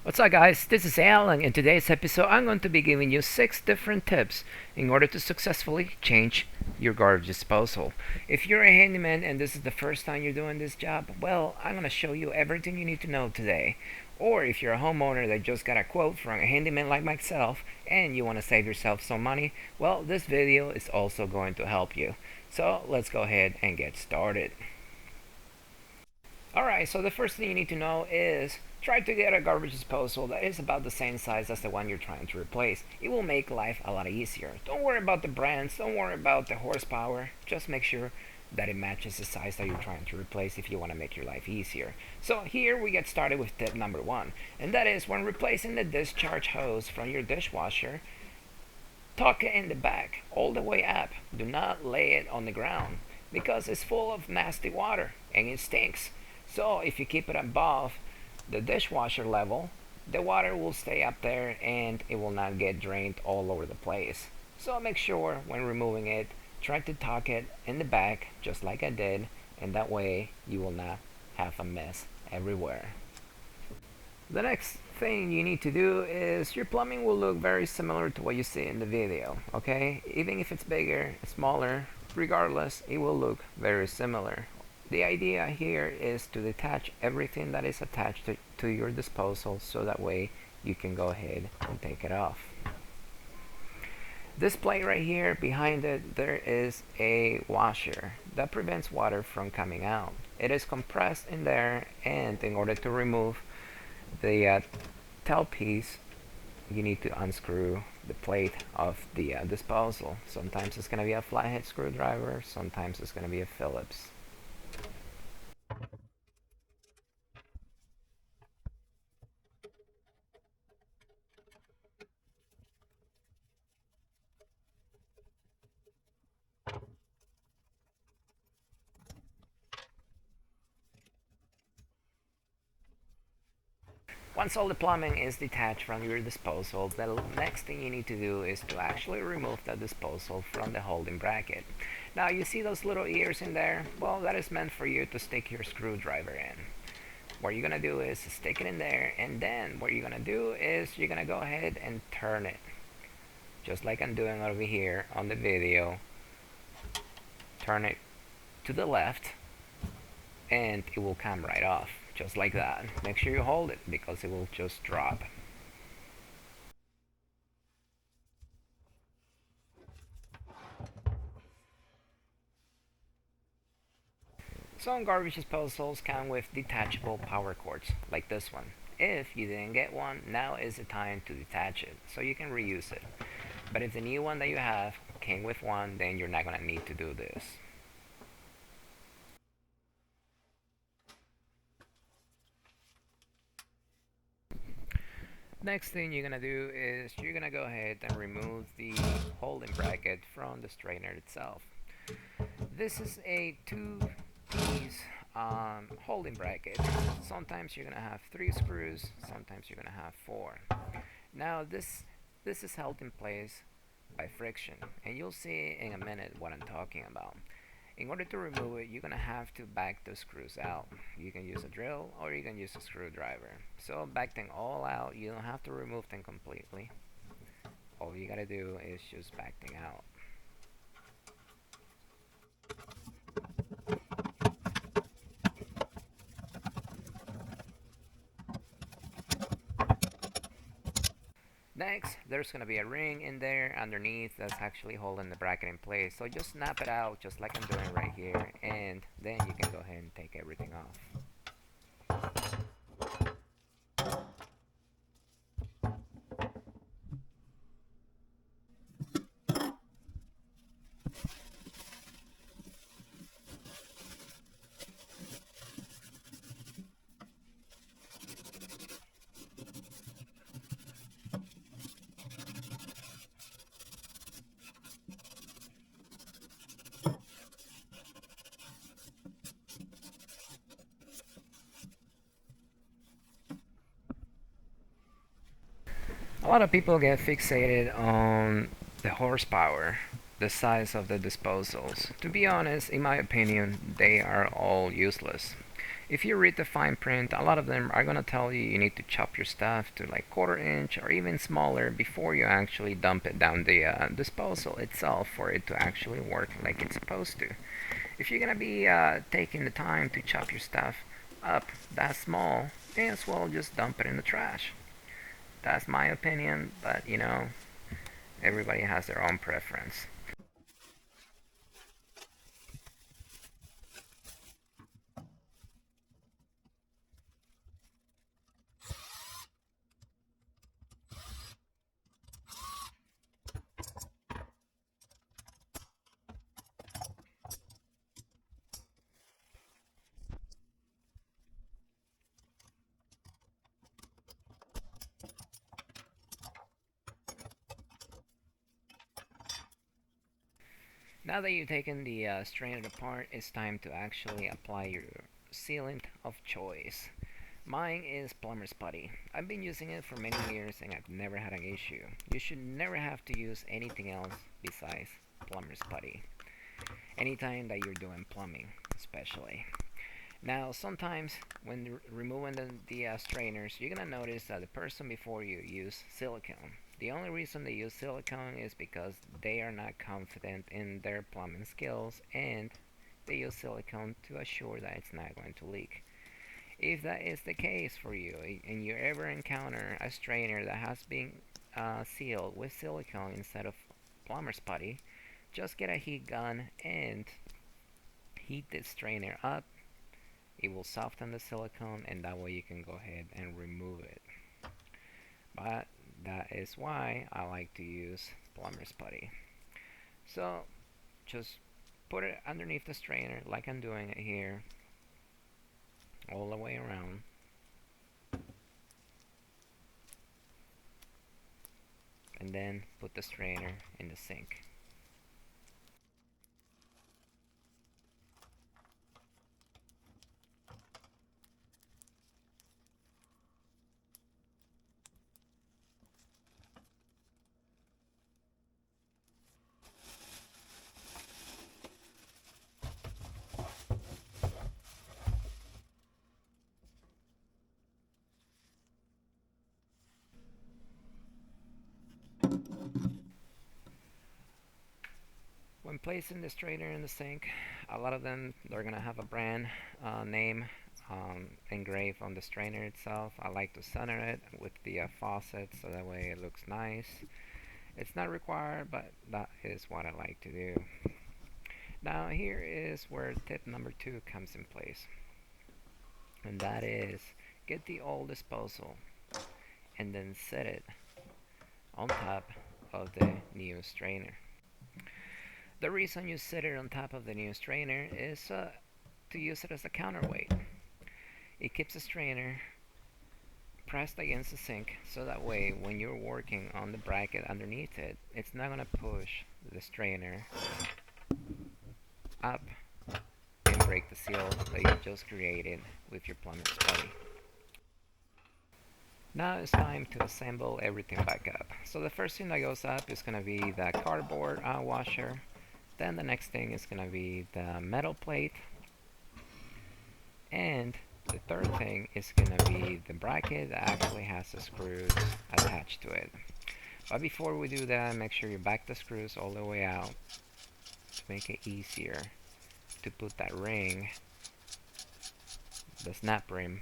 What's up, guys? This is Alan. In today's episode, I'm going to be giving you 6 different tips in order to successfully change your garbage disposal. If you're a handyman and this is the first time you're doing this job, well, I'm going to show you everything you need to know today. Or if you're a homeowner that just got a quote from a handyman like myself and you want to save yourself some money, well, this video is also going to help you. So let's go ahead and get started. Alright, so the first thing you need to know is try to get a garbage disposal that is about the same size as the one you're trying to replace. It will make life a lot easier. Don't worry about the brands, don't worry about the horsepower, just make sure that it matches the size that you're trying to replace if you want to make your life easier. So here we get started with tip number 1, and that is when replacing the discharge hose from your dishwasher, tuck it in the back all the way up. Do not lay it on the ground because it's full of nasty water and it stinks. So if you keep it above the dishwasher level, the water will stay up there and it will not get drained all over the place. So make sure when removing it, try to tuck it in the back just like I did, and that way you will not have a mess everywhere. The next thing you need to do is your plumbing will look very similar to what you see in the video, okay? Even if it's bigger, smaller, regardless, it will look very similar. The idea here is to detach everything that is attached to your disposal so that way you can go ahead and take it off. This plate right here, behind it, there is a washer that prevents water from coming out. It is compressed in there, and in order to remove the tail piece, you need to unscrew the plate of the disposal. Sometimes it's going to be a flathead screwdriver, sometimes it's going to be a Phillips. Once all the plumbing is detached from your disposal, the next thing you need to do is to actually remove the disposal from the holding bracket. Now you see those little ears in there? Well, that is meant for you to stick your screwdriver in. What you're gonna do is stick it in there, and then what you're gonna do is you're gonna go ahead and turn it. Just like I'm doing over here on the video. Turn it to the left and it will come right off. Just like that. Make sure you hold it because it will just drop. Some garbage disposals come with detachable power cords, like this one. If you didn't get one, now is the time to detach it, so you can reuse it. But if the new one that you have came with one, then you're not gonna need to do this. Next thing you're gonna do is you're gonna go ahead and remove the holding bracket from the strainer itself. This is a two-piece holding bracket. Sometimes you're gonna have 3 screws, sometimes you're gonna have 4. Now this is held in place by friction, and you'll see in a minute what I'm talking about. In order to remove it, you're gonna have to back the screws out. You can use a drill or you can use a screwdriver. So back them all out. You don't have to remove them completely. All you gotta do is just back them out. Next, there's gonna be a ring in there underneath that's actually holding the bracket in place. So just snap it out just like I'm doing right here, and then you can go ahead and take everything off. A lot of people get fixated on the horsepower, the size of the disposals. To be honest, in my opinion, they are all useless. If you read the fine print, a lot of them are gonna tell you you need to chop your stuff to like quarter inch or even smaller before you actually dump it down the disposal itself for it to actually work like it's supposed to. If you're gonna be taking the time to chop your stuff up that small, may as well just dump it in the trash. That's my opinion, but everybody has their own preference. Now that you've taken the strainer apart, it's time to actually apply your sealant of choice. Mine is plumber's putty. I've been using it for many years and I've never had an issue. You should never have to use anything else besides plumber's putty. Anytime that you're doing plumbing, especially. Now, sometimes when removing the strainers, you're gonna notice that the person before you used silicone. The only reason they use silicone is because they are not confident in their plumbing skills and they use silicone to assure that it's not going to leak. If that is the case for you and you ever encounter a strainer that has been sealed with silicone instead of plumber's putty, just get a heat gun and heat the strainer up. It will soften the silicone and that way you can go ahead and remove it. But that is why I like to use plumber's putty. So just put it underneath the strainer like I'm doing it here, all the way around. And then put the strainer in the sink. When placing the strainer in the sink, a lot of them they're gonna have a brand name engraved on the strainer itself. I like to center it with the faucet so that way it looks nice. It's not required, but that is what I like to do. Now here is where tip number 2 comes in place, and that is get the old disposal and then set it on top of the new strainer. The reason you set it on top of the new strainer is to use it as a counterweight. It keeps the strainer pressed against the sink so that way when you're working on the bracket underneath it, it's not going to push the strainer up and break the seal that you just created with your plumber's putty. Now it's time to assemble everything back up. So the first thing that goes up is going to be the cardboard washer. Then the next thing is going to be the metal plate. And the third thing is going to be the bracket that actually has the screws attached to it. But before we do that, make sure you back the screws all the way out to make it easier to put that ring, the snap rim,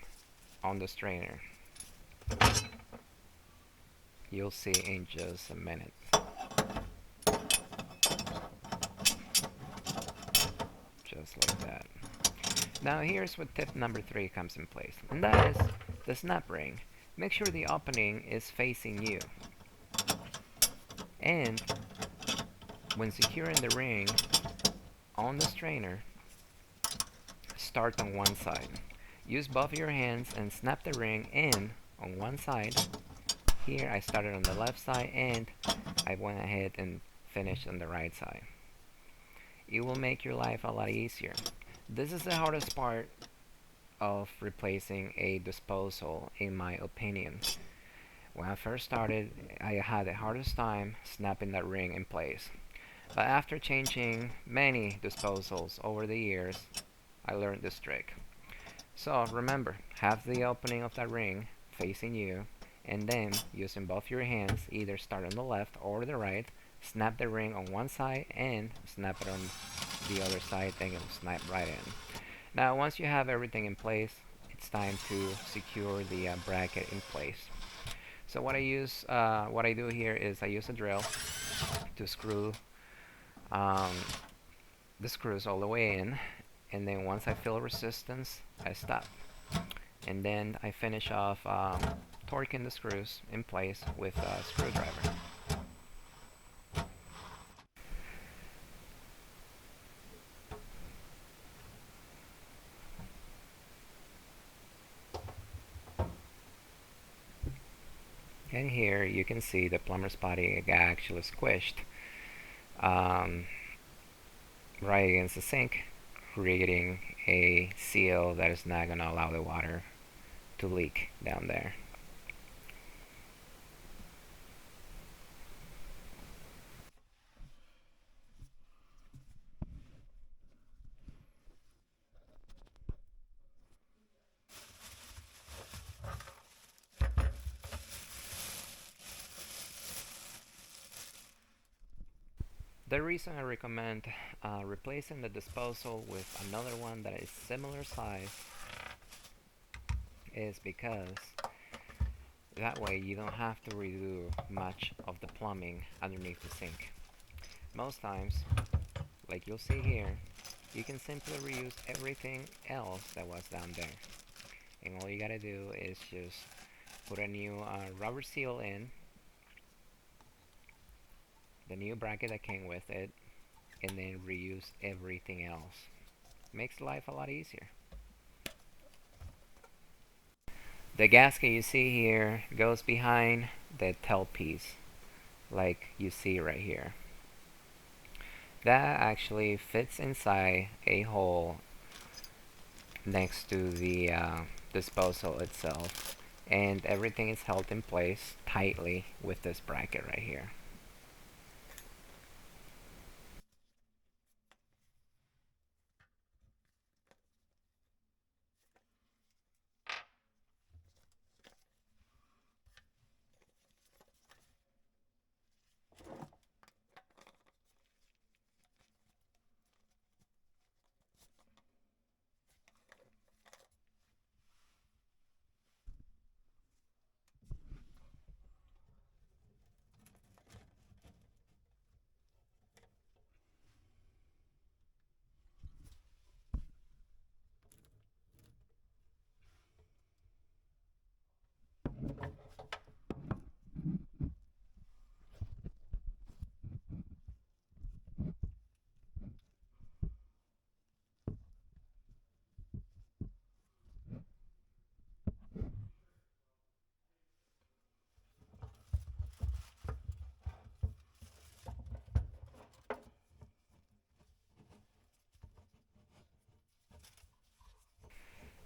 on the strainer. You'll see in just a minute. Just like that. Now here's what tip number 3 comes in place, and that is the snap ring. Make sure the opening is facing you. And when securing the ring on the strainer, start on one side. Use both of your hands and snap the ring in on one side. Here I started on the left side and I went ahead and finished on the right side. It will make your life a lot easier. This is the hardest part of replacing a disposal in my opinion. When I first started, I had the hardest time snapping that ring in place. But after changing many disposals over the years, I learned this trick. So remember, have the opening of that ring facing you, and then using both your hands, either start on the left or the right, snap the ring on one side and snap it on the other side, then it'll snap right in. Now once you have everything in place, it's time to secure the bracket in place. So what I do here is I use a drill to screw um, the screws all the way in, and then once I feel resistance, I stop. And then I finish off torquing the screws in place with a screwdriver. And here you can see the plumber's putty actually squished um, right against the sink, creating a seal that is not going to allow the water to leak down there. The reason I recommend replacing the disposal with another one that is similar size is because that way you don't have to redo much of the plumbing underneath the sink. Most times, like you'll see here, you can simply reuse everything else that was down there. And all you gotta do is just put a new rubber seal in, the new bracket that came with it, and then reuse everything else. Makes life a lot easier. The gasket you see here goes behind the tailpiece, like you see right here. That actually fits inside a hole next to the disposal itself, and everything is held in place tightly with this bracket right here.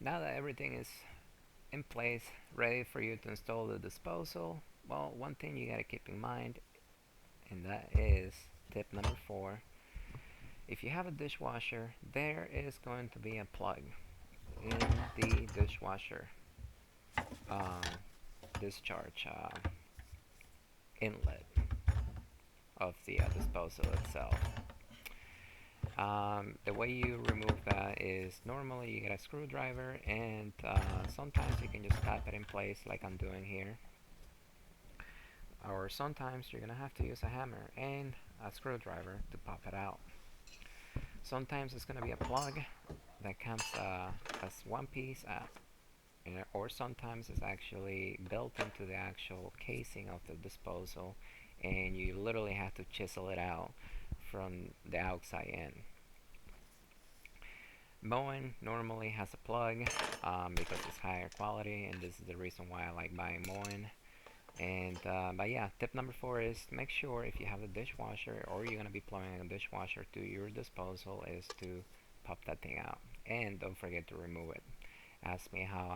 Now that everything is in place, ready for you to install the disposal, well, one thing you gotta keep in mind, and that is tip number 4. If you have a dishwasher, there is going to be a plug in the dishwasher um, discharge inlet of the disposal itself. The way you remove that is normally you get a screwdriver, and sometimes you can just tap it in place like I'm doing here, or sometimes you're gonna have to use a hammer and a screwdriver to pop it out. Sometimes it's gonna be a plug that comes as one piece, or sometimes it's actually built into the actual casing of the disposal, and you literally have to chisel it out from the outside in. Moen normally has a plug because it's higher quality, and this is the reason why I like buying Moen. And but yeah, tip number 4 is make sure if you have a dishwasher or you're gonna be plumbing a dishwasher to your disposal is to pop that thing out, and don't forget to remove it. Ask me how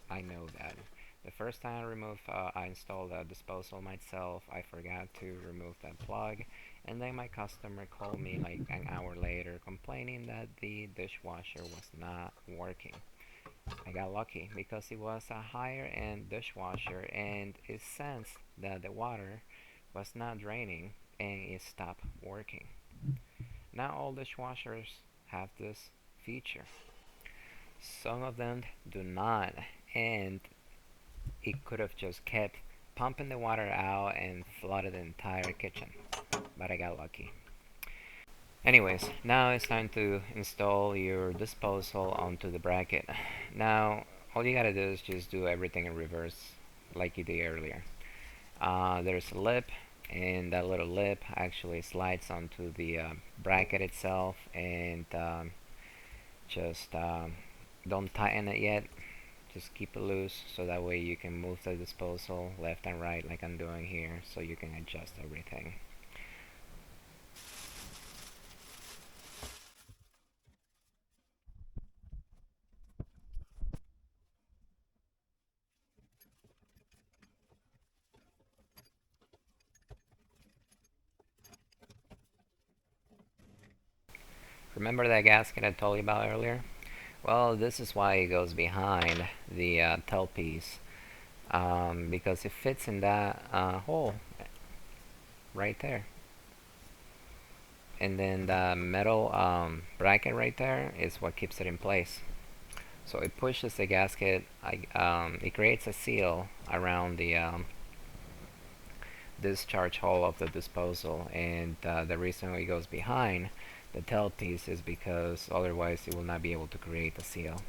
I know that. The first time I installed a disposal myself, I forgot to remove that plug, and then my customer called me like an hour later complaining that the dishwasher was not working. I got lucky because it was a higher end dishwasher and it sensed that the water was not draining and it stopped working. Not all dishwashers have this feature. Some of them do not, and it could have just kept pumping the water out and flooded the entire kitchen. But I got lucky. Anyways, now it's time to install your disposal onto the bracket. Now, all you gotta do is just do everything in reverse like you did earlier. There's a lip, and that little lip actually slides onto the bracket itself, and just don't tighten it yet. Just keep it loose so that way you can move the disposal left and right like I'm doing here so you can adjust everything. Remember that gasket I told you about earlier? Well, this is why it goes behind the tailpiece, because it fits in that hole right there. And then the metal bracket right there is what keeps it in place. So it pushes the gasket, it creates a seal around the discharge hole of the disposal, and the reason it goes behind the tailpiece is because otherwise it will not be able to create a seal.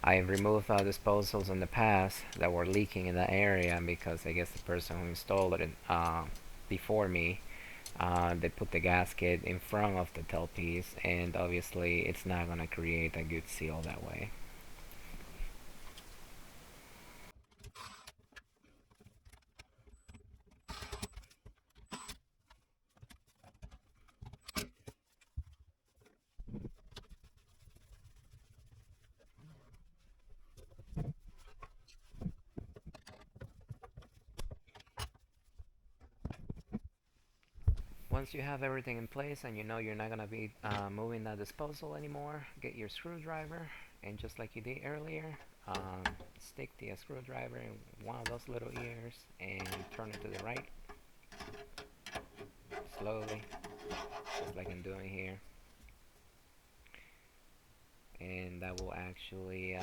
I've removed disposals in the past that were leaking in that area because I guess the person who installed it before me, they put the gasket in front of the tailpiece, and obviously it's not going to create a good seal that way. Once you have everything in place and you know you're not going to be moving that disposal anymore, get your screwdriver, and just like you did earlier, um, stick the screwdriver in one of those little ears and turn it to the right slowly, just like I'm doing here. And that will actually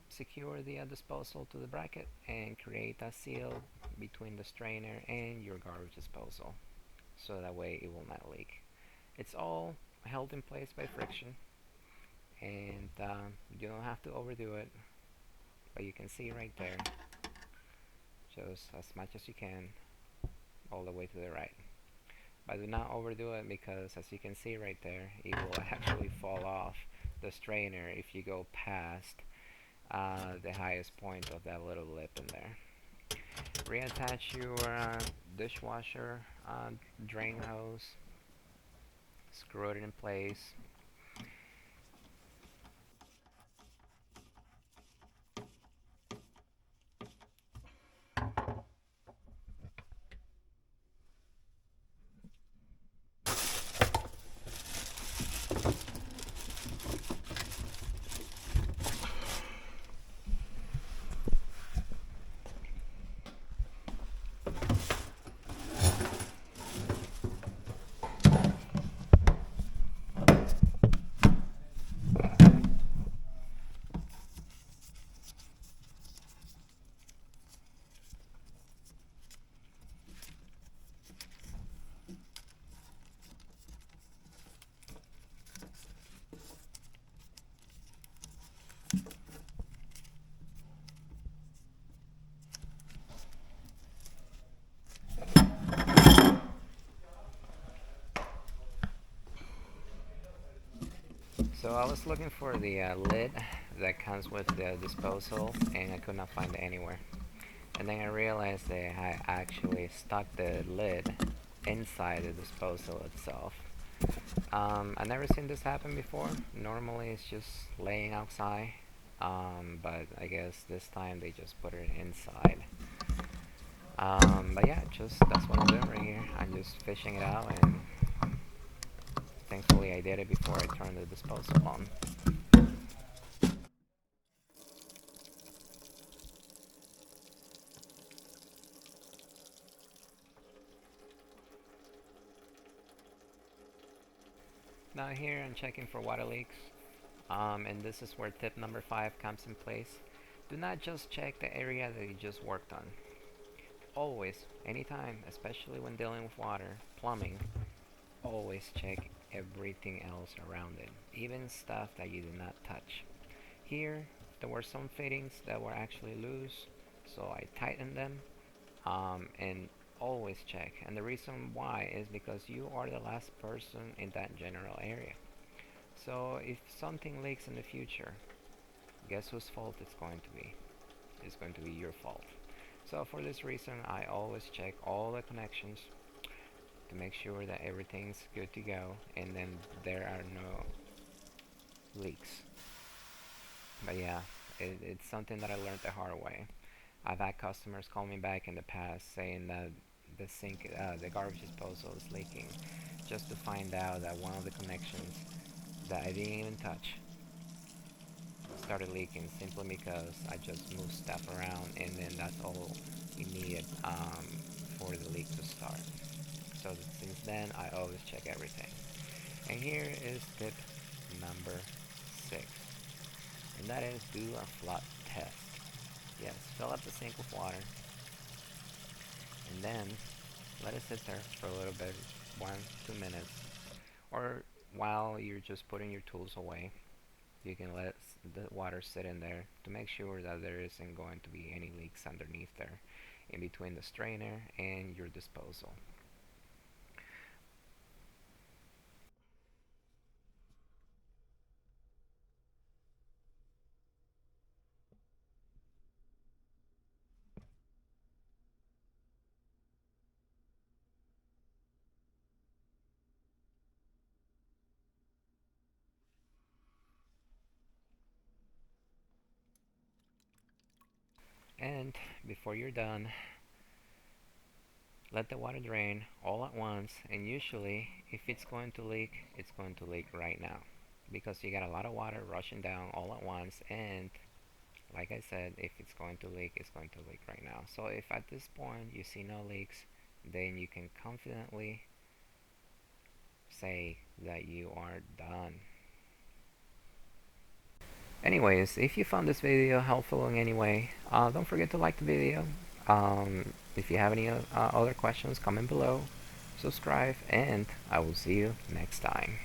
secure the disposal to the bracket and create a seal between the strainer and your garbage disposal, so that way it will not leak. It's all held in place by friction, and you don't have to overdo it, but you can see right there, just as much as you can, all the way to the right. But do not overdo it because, as you can see right there, it will actually fall off the strainer if you go past the highest point of that little lip in there. Reattach your dishwasher drain hose, screw it in place. So I was looking for the lid that comes with the disposal, and I could not find it anywhere. And then I realized that I actually stuck the lid inside the disposal itself. I've never seen this happen before. Normally it's just laying outside, but I guess this time they just put it inside. But yeah, just that's what I'm doing right here. I'm just fishing it out, and thankfully I did it before I turned the disposal on. Now here I'm checking for water leaks, and this is where tip number 5 comes in place. Do not just check the area that you just worked on. Always, anytime, especially when dealing with water, plumbing, always check everything else around it, even stuff that you did not touch. Here, there were some fittings that were actually loose, so I tightened them, and always check. And the reason why is because you are the last person in that general area. So if something leaks in the future, guess whose fault it's going to be? It's going to be your fault. So for this reason, I always check all the connections to make sure that everything's good to go, and then there are no leaks. But yeah, it's something that I learned the hard way. I've had customers call me back in the past saying that the garbage disposal is leaking, just to find out that one of the connections that I didn't even touch started leaking simply because I just moved stuff around, and then that's all we needed for the leak to start. So since then, I always check everything. And here is tip number 6, and that is do a flood test. Yes, fill up the sink with water, and then let it sit there for a little bit, 1, 2 minutes, or while you're just putting your tools away, you can let the water sit in there to make sure that there isn't going to be any leaks underneath there, in between the strainer and your disposal. And before you're done, let the water drain all at once, and usually if it's going to leak right now, because you got a lot of water rushing down all at once, and like I said, if it's going to leak, it's going to leak right now. So if at this point you see no leaks, then you can confidently say that you are done. Anyways, if you found this video helpful in any way, don't forget to like the video. If you have any other questions, comment below, subscribe, and I will see you next time.